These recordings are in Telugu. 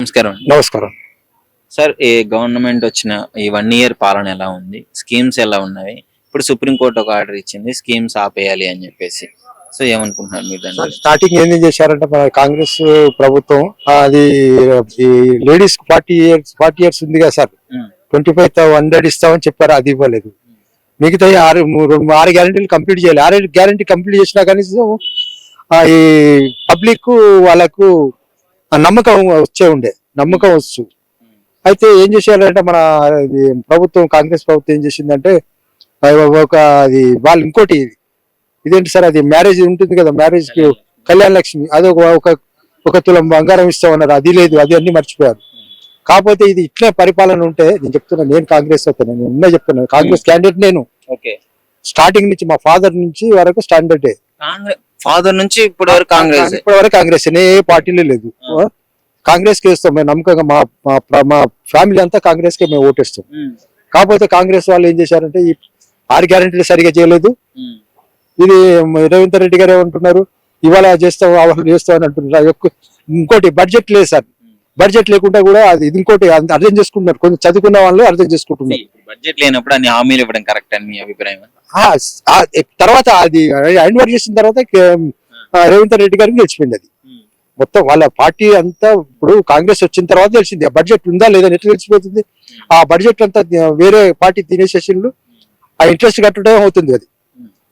నమస్కారం. నమస్కారం. సార్, ఈ గవర్నమెంట్ వచ్చిన ఈ 1 ఇయర్ పాలన ఎలా ఉంది? స్కీమ్స్ ఎలా ఉన్నవి? ఇప్పుడు సుప్రీం కోర్ట్ ఒక ఆర్డర్ ఇచ్చింది స్కీమ్స్ ఆపేయాలి అని చెప్పేసి. సో ఏమనుకుంటున్నారు మీరు దాని గురించి? స్టార్టింగ్ ఏం చేశారంటే మన కాంగ్రెస్ ప్రభుత్వం అది ఈ లేడీస్ 40 ఇయర్స్ ఉంది కదా సార్, ఉమ్, 25,100 ఇస్తామని చెప్పారు, అది ఇవ్వలేదు. మిగతా 6 గ్యారెంటీలు కంప్లీట్ చేయాలి. 6 గ్యారెంటీ కంప్లీట్ చేసినా కనీసం ఈ పబ్లిక్ వాళ్ళకు ఆ నమ్మకం నమ్మకం వచ్చు. అయితే ఏం చేశారంటే మన ఇది ప్రభుత్వం, కాంగ్రెస్ ప్రభుత్వం ఏం చేసిందంటే ఒక అది వాళ్ళు ఇంకోటి ఇదేంటి సార్, అది మ్యారేజ్ ఉంటుంది కదా, మ్యారేజ్ కి కళ్యాణ లక్ష్మి, అది ఒక తులం బంగారం ఇస్తామన్నారు, అది లేదు, అది అన్ని మర్చిపోయారు. కాకపోతే ఇది ఇట్లే పరిపాలన ఉంటే నేను చెప్తున్నా, నేను కాంగ్రెస్ అవుతాను, నేను చెప్తున్నాను, కాంగ్రెస్ క్యాండిడేట్ నేను. ఓకే. స్టార్టింగ్ నుంచి మా ఫాదర్ నుంచి వరకు స్టాండర్డ్, ఫాదర్ నుంచి ఇప్పటి వరకు కాంగ్రెస్, ఇప్పటి వరకు కాంగ్రెస్, ఏ పార్టీలో లేదు. కాంగ్రెస్ కి వేస్తాం మేము నమ్మకంగా, మా ఫ్యామిలీ అంతా కాంగ్రెస్ కి మేము ఓటేస్తాం. కాకపోతే కాంగ్రెస్ వాళ్ళు ఏం చేశారంటే ఈ 6 గ్యారెంటీలు సరిగా చేయలేదు. ఇది రేవంత్ రెడ్డి గారు ఏమంటున్నారు, ఇవాళ చేస్తాం అవాళ చేస్తాం అని అంటున్నారు. ఇంకోటి బడ్జెట్ లేదు సార్, బడ్జెట్ లేకుండా కూడా అది ఇంకోటి అర్థం చేసుకుంటున్నారు, కొంచెం చదువుకున్న వాళ్ళు అర్థం చేసుకుంటున్నారు. బడ్జెట్ లేనప్పుడు అన్ని హామీలు ఇవ్వడం కరెక్ట్ అని మీ అభిప్రాయం? తర్వాత అది ఎన్వర్ చేసిన తర్వాత రేవంత్ రెడ్డి గారికి గెలిచిపోయింది. అది మొత్తం వాళ్ళ పార్టీ అంతా ఇప్పుడు కాంగ్రెస్ వచ్చిన తర్వాత తెలిసింది బడ్జెట్ ఉందా లేదా, ఎట్లా తెలిసిపోతుంది? ఆ బడ్జెట్ అంతా వేరే పార్టీ తినేసేసిండ్రు, ఆ ఇంట్రెస్ట్ కట్టడం అవుతుంది. అది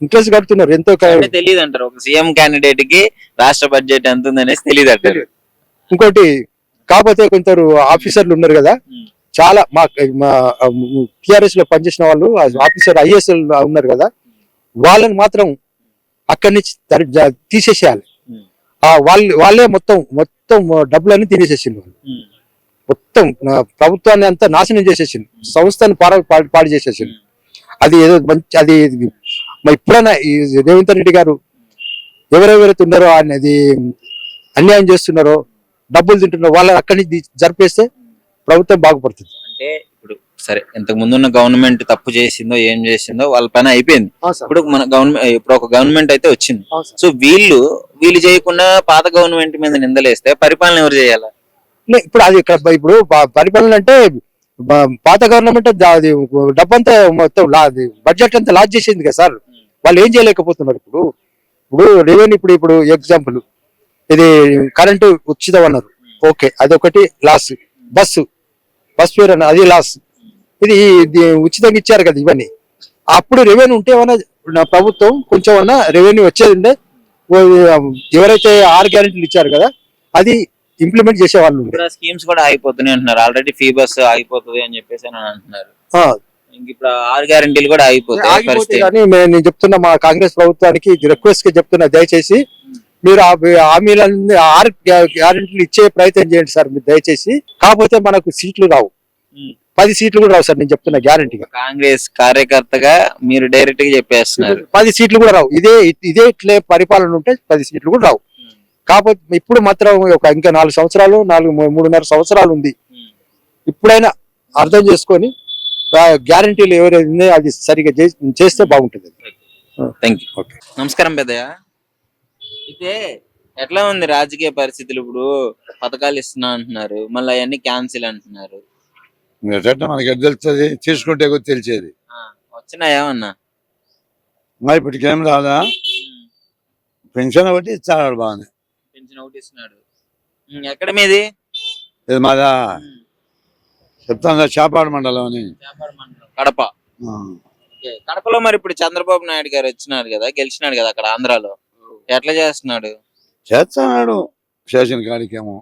ఇంట్రెస్ట్ కడుతున్నారు, ఎంతో తెలియదు అంటారు. ఒక సీఎం క్యాండిడేట్ కి రాష్ట్ర బడ్జెట్ ఎంత ఉందనేసి తెలియదు అంటారు. ఇంకోటి కాకపోతే కొందరు ఆఫీసర్లు ఉన్నారు కదా, చాలా మా టిఆర్ఎస్ లో పనిచేసిన వాళ్ళు ఆఫీసర్ ఐఏఎస్ ఉన్నారు కదా, వాళ్ళని మాత్రం అక్కడి నుంచి తీసేసేయాలి. వాళ్ళే మొత్తం డబ్బులన్నీ తినేసేసిండు, మొత్తం ప్రభుత్వాన్ని అంతా నాశనం చేసేసిండు, సంస్థను పాడు చేసేసిండు. అది ఏదో మంచి, అది ఇప్పుడైనా ఈ రేవంత్ రెడ్డి గారు ఎవరెవరైతే ఉన్నారో అది అన్యాయం చేస్తున్నారో, డబ్బులు తింటున్నారో, వాళ్ళని అక్కడి నుంచి జరిపేస్తే ప్రభుత్వం బాగుపడుతుంది. అంటే ఇప్పుడు సరే, ఇంతకు ముందున్న గవర్నమెంట్ తప్పు చేసిందో ఏం చేసిందో వాళ్ళ పని అయిపోయింది. ఇప్పుడు మన గవర్నమెంట్, ఇప్పుడు ఒక గవర్నమెంట్ అయితే వచ్చింది. సో వీళ్ళు చేయకుండా పాత గవర్నమెంట్ మీద నిందలేస్తే పరిపాలన ఎవరు చేయాలి? ఇప్పుడు అది ఇప్పుడు పరిపాలన అంటే పాత గవర్నమెంట్ డబ్బంతా మొత్తం బడ్జెట్ అంతా లాస్ చేసింది కదా సార్, వాళ్ళు ఏం చేయలేకపోతున్నారు. ఇప్పుడు రెవెన్యూ, ఇప్పుడు ఎగ్జాంపుల్ ఇది కరెంటు ఉచితం అన్నారు, ఓకే, అదొకటి లాస్. బస్ ఫేర్ అన్న అది లాస్. ఇది ఉచితంగా ఇచ్చారు కదా ఇవన్నీ. అప్పుడు రెవెన్యూ ఉంటే ఏమన్నా ప్రభుత్వం కొంచెం అన్నా రెవెన్యూ వచ్చేది ఉండే, ఎవరైతే 6 గ్యారెంటీలు ఇచ్చారు కదా అది ఇంప్లిమెంట్ చేసే వాళ్ళు. స్కీమ్స్ కూడా ఆగిపోతున్నాయి అంటున్నారు, ఆల్రెడీ ఫీ బస్ ఆగిపోతుంది అని చెప్పేసి అంటున్నారు. ఇప్పుడు 6 గ్యారెంటీలు కూడా ఆగిపోతాయి. కానీ నేను చెప్తున్నా, మా కాంగ్రెస్ ప్రభుత్వానికి రిక్వెస్ట్ గా చెప్తున్నా, దయచేసి మీరు హామీలన్నీ 6 గ్యారెంటీలు ఇచ్చే ప్రయత్నం చేయండి సార్ మీరు దయచేసి. కాకపోతే మనకు సీట్లు రావు, 10 సీట్లు కూడా రావు సార్, నేను చెప్తున్నా గ్యారెంటీగా. కాంగ్రెస్ కార్యకర్తగా మీరు డైరెక్ట్ గా చెప్పేస్తున్నారు 10 సీట్లు కూడా రావు. ఇదే ఇట్లే పరిపాలన ఉంటే 10 సీట్లు కూడా రావు. కాకపోతే ఇప్పుడు మాత్రం ఇంకా 4 సంవత్సరాలు 3.5 సంవత్సరాలు ఉంది. ఇప్పుడైనా అర్థం చేసుకొని గ్యారెంటీలు ఎవరైతే అది సరిగా చేస్తే బాగుంటుంది. Thank you. నమస్కారం పెద్దయ్య. అయితే ఎట్లా ఉంది రాజకీయ పరిస్థితులు? ఇప్పుడు పథకాలు ఇస్తున్నా అంటున్నారు, మళ్ళీ అవన్నీ క్యాన్సిల్ అంటున్నారు. మనకి ఎట్లా తెలుస్తుంది? తీసుకుంటే తెలిసేది. వచ్చినా ఏమన్నా ఇప్పటికేం రాదా? పెన్షన్ ఒకటి ఇస్తాడు, బాగానే పెన్షన్ ఒకటి ఇస్తున్నాడు. ఎక్కడ మీది? ఇది మాదా చెప్తాను, చేపాడు మండలం అని, కడప. కడపలో మరి ఇప్పుడు చంద్రబాబు నాయుడు గారు వచ్చినారు కదా, గెలిచినాడు కదా అక్కడ ఆంధ్రాలో, ఎట్లా చేస్తున్నాడు? చేస్తున్నాడు, చేసిన కాడికేమో.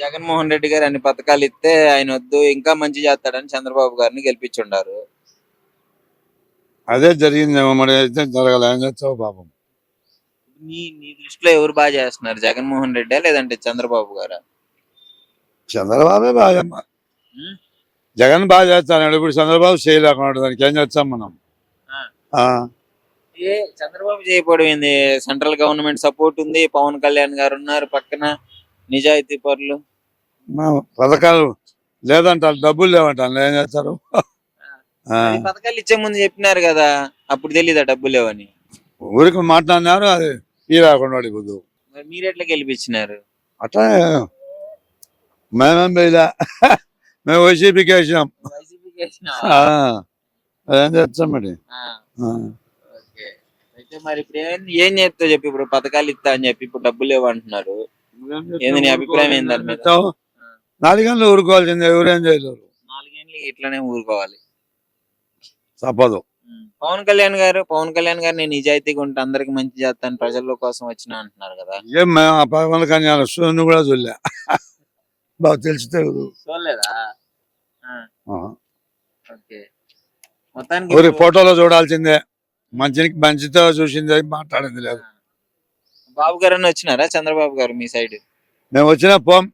జగన్మోహన్ రెడ్డి గారు అన్ని పథకాలు ఇస్తే ఆయన వద్దు, ఇంకా మంచి చేస్తాడని చంద్రబాబు గారిని గెలిపించుండారు. అదే జరిగిందేమో, మరి అయితే జరగలే, ఏం చేస్తావు పాపం. నీ దృష్టిలో ఎవరు బాగా చేస్తున్నారు, జగన్మోహన్ రెడ్డి లేదంటే చంద్రబాబు గారా? చంద్రబాబే బాగా, జగన్ బాగా చేస్తాడు. ఇప్పుడు చంద్రబాబు చేయలేకున్నాడు, దానికి ఏం చేస్తాం మనం? చంద్రబాబు చేయకపోయింది, సెంట్రల్ గవర్నమెంట్ సపోర్ట్ ఉంది, పవన్ కళ్యాణ్ గారు ఉన్నారు పక్కన, నిజాయితీ పరులు. పథకాలు లేదంటారు, డబ్బులు లేవంటారు, ఏం చేస్తారు? పథకాలు ఇచ్చే ముందు చెప్పినారు కదా, అప్పుడు తెలీదా డబ్బులు లేవని? ఊరికి మాట్లాడినారు, అది ఈ రాకుండా అడుగుద్దు. మీరు ఎట్లా గెలిపించినారు? అట్లా మేమేం వేయలే మేము వైసీపీకి వేసినాం. వైసీపీకి వేసినావా? ఆ, అదేం చేస్తాం మరి. ఆ. ఓకే. అయితే మరి ఇప్పుడు ఏం చేస్తావు చెప్పి, ఇప్పుడు పథకాలు ఇస్తా అని చెప్పి ఇప్పుడు డబ్బులు లేవు అంటున్నారు. ఏంది నీ అభిప్రాయం ఏంది దాని మీద? నాలుగేళ్ళు ఊరుకోవాల్సిందే, ఎవరేం చేయలేరు. 4 ఏళ్ళు ఇట్లానే ఊరుకోవాలి. తప్పదు. పవన్ కళ్యాణ్ గారు నేను నిజాయితీగా ఉంటే అందరికి మంచి చేస్తాను ప్రజల కోసం వచ్చిన అంటున్నారు కదా. ఏం మేము ఆ పవన్ కళ్యాణ్ స్టోన్ కూడా చూడలే. బాగా తెలిసి తెలియదు. చూడలేదా? ఆహా. ఓకే. మొత్తానికి ఊరి ఫోటోలో చూడాల్సిందే, మంచితో చూసిందే, మాట్లాడింది లేదు. బాబు గారు అని వచ్చినారా చంద్రబాబు గారు మీ సైడ్? మేము వచ్చిన పోం.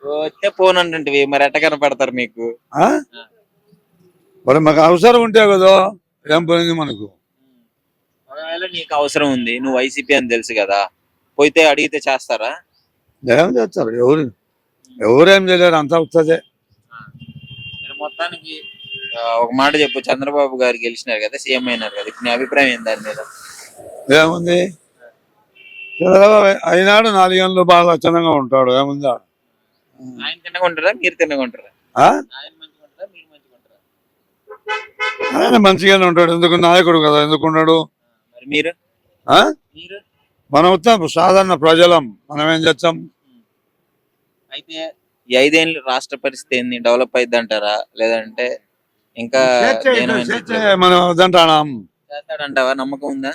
వస్తే ఫోన్ అంటుంటివి, మరి ఎట్ట కనపడతారు మీకు? ఆ? మరి మాకు అవసరం ఉంటే కదా, ఏం పోయింది మనకు. ఒకవేళ నీకు అవసరం ఉంది, నువ్వు వైసీపీ అని తెలుసు కదా, పోయితే అడిగితే చేస్తారా? ఏం చేస్తారు, ఎవరేం చేయలేరు, అంతా వస్తుంది. మీరు మొత్తానికి ఒక మాట చెప్పు, చంద్రబాబు గారు గెలిచినారు కదా, సీఎం అయినారు కదా, ఇప్పుడు నీ అభిప్రాయం ఏంటి దాని మీద? ఏముంది, అయినాడు 4 ఏళ్ళు బాగా లక్షణంగా ఉంటాడు, ఏముందా. ఆయన తిన్నగా ఉంటారా, మీరు తిన్నగా ఉంటారా? ఆ? ఆయన మంచిగా ఉంటారా, మీరు మంచిగా ఉంటారా? ఆయన మంచిగానే ఉంటాడు, ఎందుకు నాయకుడు కదా, ఎందుకు ఉన్నాడు. మరి మీరు ఆ? మీరు మనం వస్తాం సాధారణ ప్రజలం, మనం ఏం చేస్తాం. అయితే ఈ 5 ఏళ్ళు రాష్ట్ర పరిస్థితి ఏంది, డెవలప్ అయింది అంటారా, లేదంటే ఇంకా మనం వద్దంటాం. చేస్తాడంటావా? నమ్మకం ఉందా?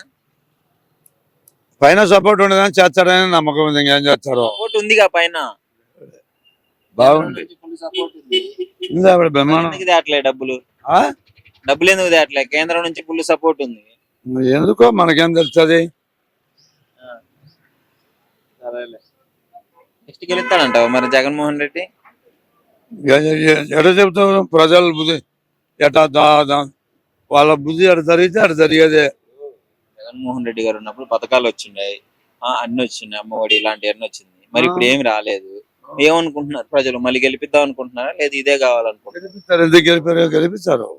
పైన సపోర్ట్ ఉండదని చేస్తాడని నమ్మకం ఉంది, ఇంకేం చేస్తారో. సపోర్ట్ ఉందిగా పైన, బాగుంది. సపోర్ట్ ఉంది. ఉంది అప్పుడు బ్రహ్మాండం. ఎందుకు తేట్లే డబ్బులు? ఆ? డబ్బులు ఎందుకు తేట్లే? కేంద్రం నుంచి ఫుల్ సపోర్ట్ ఉంది. ఎందుకో మనకేం తెలుస్తుంది. నెక్స్ట్ గెలుస్తాడంటావా మరి జగన్మోహన్ రెడ్డి? ఎట చెప్తావు, ప్రజల బుద్ధి ఎట వాళ్ళ బుద్ధి ఎట జరిగితే అటు జరిగేదే. జగన్మోహన్ రెడ్డి గారు ఉన్నప్పుడు పథకాలు వచ్చినాయి, అన్ని వచ్చినాయి, అమ్మఒడి ఇలాంటి అన్ని వచ్చింది. మరి ఇప్పుడు ఏమి రాలేదు. ఏమనుకుంటున్నారు ప్రజలు? మళ్ళీ గెలిపిద్దాం అనుకుంటున్నారా, లేదు ఇదే కావాలనుకుంటున్నారా? గెలిపిస్తారు, ఎందుకు గెలిపారు, గెలిపిస్తారు.